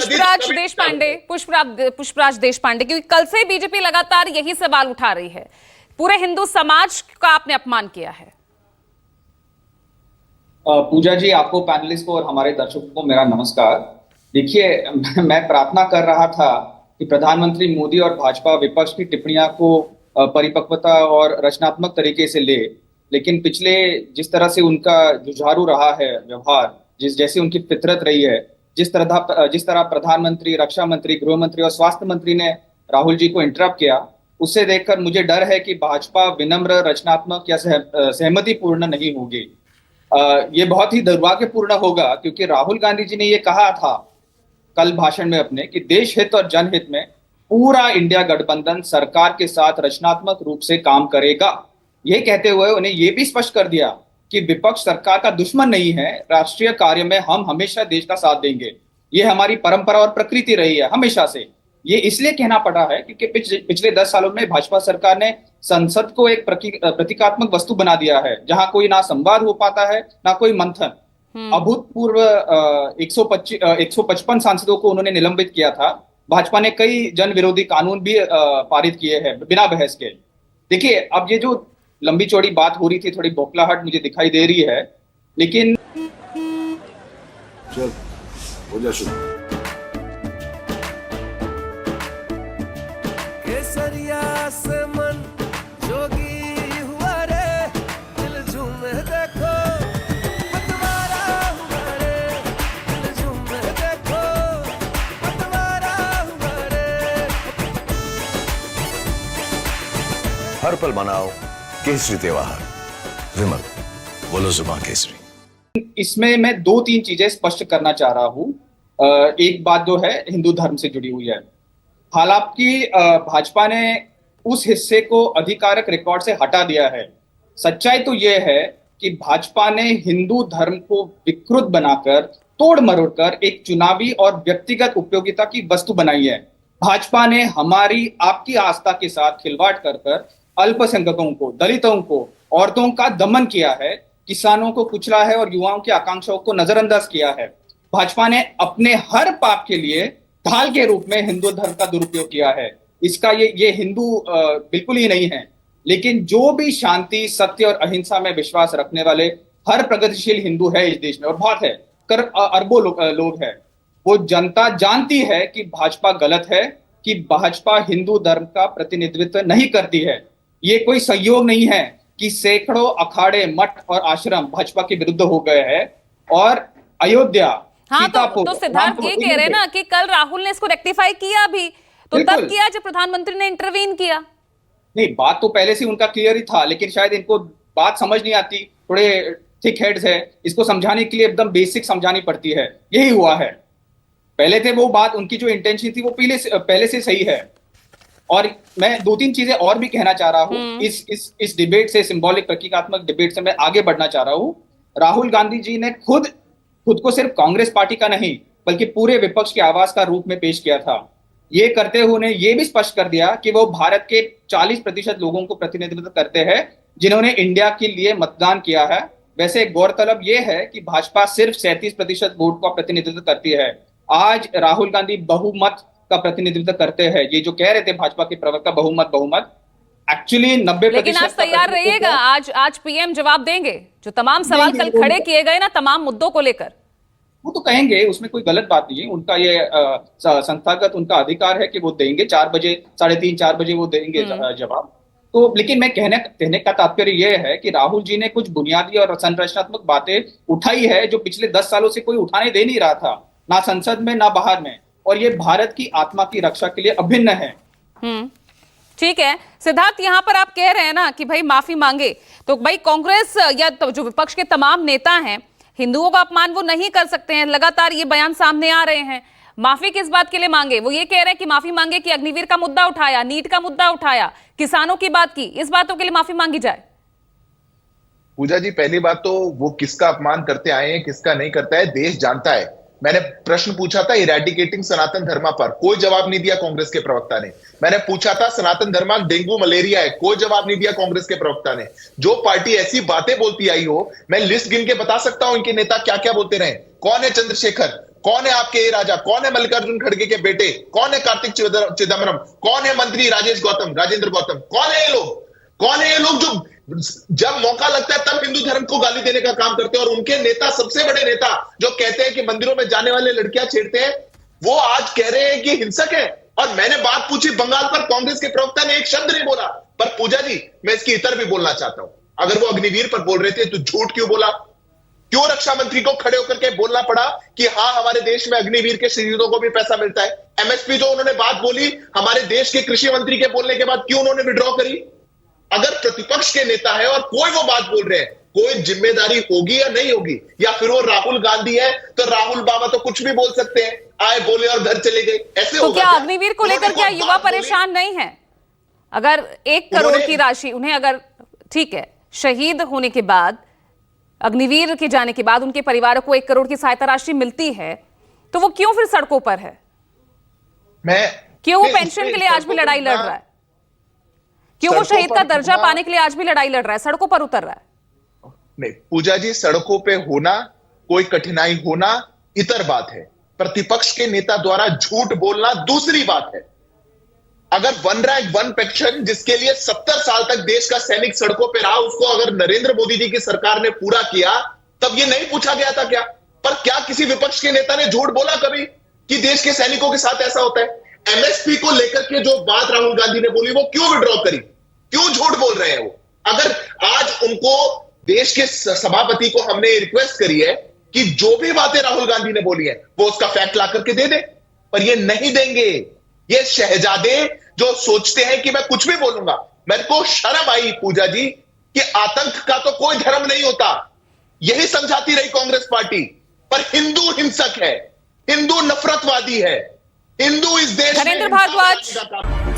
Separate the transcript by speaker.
Speaker 1: पुष्पराज देश पांडे, क्योंकि कल से बीजेपी लगातार यही सवाल उठा रही है, पूरे हिंदू समाज का आपने अपमान किया है।
Speaker 2: पूजा जी, आपको, पैनलिस्ट को और हमारे दर्शकों को मेरा नमस्कार। देखिए, मैं प्रार्थना कर रहा था कि प्रधानमंत्री मोदी और भाजपा विपक्ष की टिप्पणियां को परिपक्वता और रचनात्मक तरीके से ले, लेकिन पिछले जिस तरह से उनका जुझारू रहा है व्यवहार, जैसे उनकी फितरत रही है, जिस तरह प्रधानमंत्री, रक्षा मंत्री, गृह मंत्री और स्वास्थ्य मंत्री ने राहुल जी को इंटरप्ट किया, उससे देखकर मुझे डर है कि भाजपा विनम्र, रचनात्मक या सहमतिपूर्ण नहीं होगी। ये बहुत ही दुर्भाग्यपूर्ण होगा, क्योंकि राहुल गांधी जी ने ये कहा था कल भाषण में अपने कि देश हित और जनहित में पूरा इंडिया गठबंधन सरकार के साथ रचनात्मक रूप से काम करेगा। ये कहते हुए उन्हें ये भी स्पष्ट कर दिया कि विपक्ष सरकार का दुश्मन नहीं है, राष्ट्रीय कार्य में हम हमेशा देश का साथ देंगे। ये हमारी परंपरा और प्रकृति रही है हमेशा से। ये इसलिए कहना पड़ा है क्योंकि पिछले 10 सालों में भाजपा सरकार ने संसद को एक प्रतीकात्मक वस्तु बना दिया है, जहां कोई ना संवाद हो पाता है, ना कोई मंथन। अभूतपूर्व 155 सांसदों को उन्होंने निलंबित किया था। भाजपा ने कई जन विरोधी कानून भी पारित किए हैं बिना बहस के। देखिए, अब ये जो लंबी चौड़ी बात हो रही थी, थोड़ी बौखलाहट मुझे दिखाई दे रही है, लेकिन
Speaker 3: चल हो जा शुरू।
Speaker 4: केसरिया से मन जोगी हुआ रे, दिल झूमे देखो पतवारा हुआ रे, दिल झूमे देखो पतवारा हुआ रे।
Speaker 5: हर पल मनाओ केसरी त्योहार। विमल, बोलो जुबान केसरी।
Speaker 2: इसमें मैं 2-3 चीजें स्पष्ट करना चाह रहा हूं। एक बात जो है हिंदू धर्म से जुड़ी हुई है। हालांकि भाजपा ने उस हिस्से को आधिकारिक रिकॉर्ड से हटा दिया है। सच्चाई तो यह है कि भाजपा ने हिंदू धर्म को विकृत बनाकर, तोड़ मरोड़ कर एक चुनावी और व्यक्तिगत उपयोगिता की वस्तु बनाई है। भाजपा ने हमारी, आपकी आस्था के साथ खिलवाड़ कर अल्पसंख्यकों को, दलितों को, औरतों का दमन किया है, किसानों को कुचला है और युवाओं की आकांक्षाओं को नजरअंदाज किया है। भाजपा ने अपने हर पाप के लिए ढाल के रूप में हिंदू धर्म का दुरुपयोग किया है। इसका ये हिंदू बिल्कुल ही नहीं है। लेकिन जो भी शांति, सत्य और अहिंसा में विश्वास रखने वाले हर प्रगतिशील हिंदू है इस देश में, और बहुत है, अरबों लोग हैं, वो जनता जानती है कि भाजपा गलत है, कि भाजपा हिंदू धर्म का प्रतिनिधित्व नहीं करती है। ये कोई संयोग नहीं है कि सैकड़ों अखाड़े, मठ और आश्रम भाजपा के विरुद्ध हो गए हैं, और अयोध्या,
Speaker 1: हाँ, तो सिद्धार्थ ये कह रहे हैं ना कि कल राहुल ने इसको रेक्टिफाई किया भी, तो तब किया जब प्रधानमंत्री ने इंटरवीन किया।
Speaker 2: नहीं, बात तो पहले से उनका क्लियर ही था, लेकिन शायद इनको बात समझ नहीं आती, थोड़े थिक हेड्स है, इसको समझाने के लिए एकदम बेसिक समझानी पड़ती है। यही हुआ है। पहले थे वो बात, उनकी जो इंटेंशन थी वो पहले से सही है। और मैं 2-3 चीजें और भी कहना चाह रहा हूं। इस डिबेट से, सिंबॉलिक प्रतीकात्मक डिबेट से मैं आगे बढ़ना चाह रहा हूं। राहुल गांधी जी ने खुद को सिर्फ कांग्रेस पार्टी का नहीं, बल्कि पूरे विपक्ष की आवाज का रूप में पेश किया था। ये करते हुए उन्हें यह भी स्पष्ट कर दिया कि वो भारत के 40% लोगों को प्रतिनिधित्व करते हैं, जिन्होंने इंडिया के लिए मतदान किया है। वैसे गौरतलब यह है कि भाजपा सिर्फ 37% वोट का प्रतिनिधित्व करती है। आज राहुल गांधी बहुमत का प्रतिनिधित्व करते हैं। ये जो कह रहे थे भाजपा के प्रवक्ता, बहुमत एक्चुअली 90%।
Speaker 1: लेकिन आज तैयार रहिएगा, आज पीएम जवाब देंगे जो तमाम सवाल कल खड़े किए गए ना, तमाम मुद्दों को लेकर।
Speaker 2: वो तो कहेंगे, उसमें कोई गलत बात नहीं है। उनका ये संस्थागत उनका अधिकार है कि वो देंगे 4 बजे, 3:30-4 बजे वो देंगे जवाब। तो लेकिन मैं कहने का तात्पर्य यह है कि राहुल जी ने कुछ बुनियादी और संरचनात्मक बातें उठाई है जो पिछले 10 सालों से कोई उठाने दे नहीं रहा था, ना संसद में ना बाहर में, और ये भारत की आत्मा की रक्षा के लिए अभिन्न है।
Speaker 1: ठीक है सिद्धार्थ, यहाँ पर आप कह रहे हैं ना कि भाई माफी मांगे, तो भाई कांग्रेस या तो जो विपक्ष के तमाम नेता हैं, हिंदुओं का अपमान वो नहीं कर सकते हैं। लगातार ये बयान सामने आ रहे हैं। माफी किस बात के लिए मांगे? वो ये कह रहे हैं कि माफी मांगे कि अग्निवीर का मुद्दा उठाया, नीट का मुद्दा उठाया, किसानों की बात की, इस बातों के लिए माफी मांगी जाए।
Speaker 6: पूजा जी, पहली बात तो वो किसका अपमान करते आए हैं, किसका नहीं करता है, देश जानता है। मैंने प्रश्न पूछा था इरेडिकेटिंग सनातन धर्मा पर, कोई जवाब नहीं दिया कांग्रेस के प्रवक्ता ने। मैंने पूछा था सनातन धर्मा डेंगू मलेरिया है, कोई जवाब नहीं दिया कांग्रेस के प्रवक्ता ने। जो पार्टी ऐसी बातें बोलती आई हो, मैं लिस्ट गिन के बता सकता हूं इनके नेता क्या क्या बोलते रहे। कौन है चंद्रशेखर? कौन है आपके ए राजा, कौन है मल्लिकार्जुन खड़गे के बेटे, कौन है कार्तिक चिदम्बरम, कौन है मंत्री राजेंद्र गौतम, कौन है ये लोग? कौन है ये लोग जो जब मौका लगता है तब हिंदू धर्म को गाली देने का काम करते हैं? और उनके नेता, सबसे बड़े नेता जो कहते हैं कि मंदिरों में जाने वाले लड़कियां छेड़ते हैं, वो आज कह रहे हैं कि हिंसक है। और मैंने बात पूछी बंगाल पर, कांग्रेस के प्रवक्ता ने एक शब्द नहीं बोला। पर पूजा जी, मैं इसकी इतर भी बोलना चाहता हूं, अगर वो अग्निवीर पर बोल रहे थे तो झूठ क्यों बोला? क्यों रक्षा मंत्री को खड़े होकर के बोलना पड़ा कि हाँ, हमारे देश में अग्निवीर के शहीदों को भी पैसा मिलता है? एमएसपी जो उन्होंने बात बोली हमारे देश के कृषि मंत्री के बोलने के बाद, क्यों उन्होंने विड्रॉ करी? अगर प्रतिपक्ष के नेता है और कोई वो बात बोल रहे हैं, कोई जिम्मेदारी होगी या नहीं होगी? या फिर वो राहुल गांधी है तो राहुल बाबा तो कुछ भी बोल सकते हैं, आए बोले और घर चले गए, ऐसे
Speaker 1: तो
Speaker 6: होगा
Speaker 1: क्या
Speaker 6: क्या?
Speaker 1: अग्निवीर को लेकर क्या युवा परेशान नहीं है? अगर 1 करोड़ की राशि उन्हें, अगर ठीक है, शहीद होने के बाद, अग्निवीर के जाने के बाद उनके परिवारों को 1 करोड़ की सहायता राशि मिलती है, तो वो क्यों फिर सड़कों पर है? क्यों वो पेंशन के लिए आज भी लड़ाई लड़ रहा है? क्यों वो शहीद का दर्जा पाने के लिए आज भी लड़ाई लड़ रहा है, सड़कों पर उतर रहा है?
Speaker 6: नहीं पूजा जी, सड़कों पे होना, कोई कठिनाई होना इतर बात है, प्रतिपक्ष के नेता द्वारा झूठ बोलना दूसरी बात है। अगर वन रैंक वन पेंशन जिसके लिए 70 साल तक देश का सैनिक सड़कों पे रहा, उसको अगर नरेंद्र मोदी जी की सरकार ने पूरा किया, तब ये नहीं पूछा गया था क्या? पर क्या किसी विपक्ष के नेता ने झूठ बोला कभी कि देश के सैनिकों के साथ ऐसा होता है? एमएसपी को लेकर के जो बात राहुल गांधी ने बोली, वो क्यों विड्रॉ करी? क्यों झूठ बोल रहे हैं वो? अगर आज उनको, देश के सभापति को हमने रिक्वेस्ट करी है कि जो भी बातें राहुल गांधी ने बोली है वो उसका फैक्ट ला करके दे दे, पर ये नहीं देंगे। ये शहजादे जो सोचते हैं कि मैं कुछ भी बोलूंगा। मेरे को शर्म आई पूजा जी कि आतंक का तो कोई धर्म नहीं होता, यही समझाती रही कांग्रेस पार्टी, पर हिंदू हिंसक है, हिंदू नफरतवादी है, हिंदू इस देश में
Speaker 1: धर्मेंद्र भारद्वाज।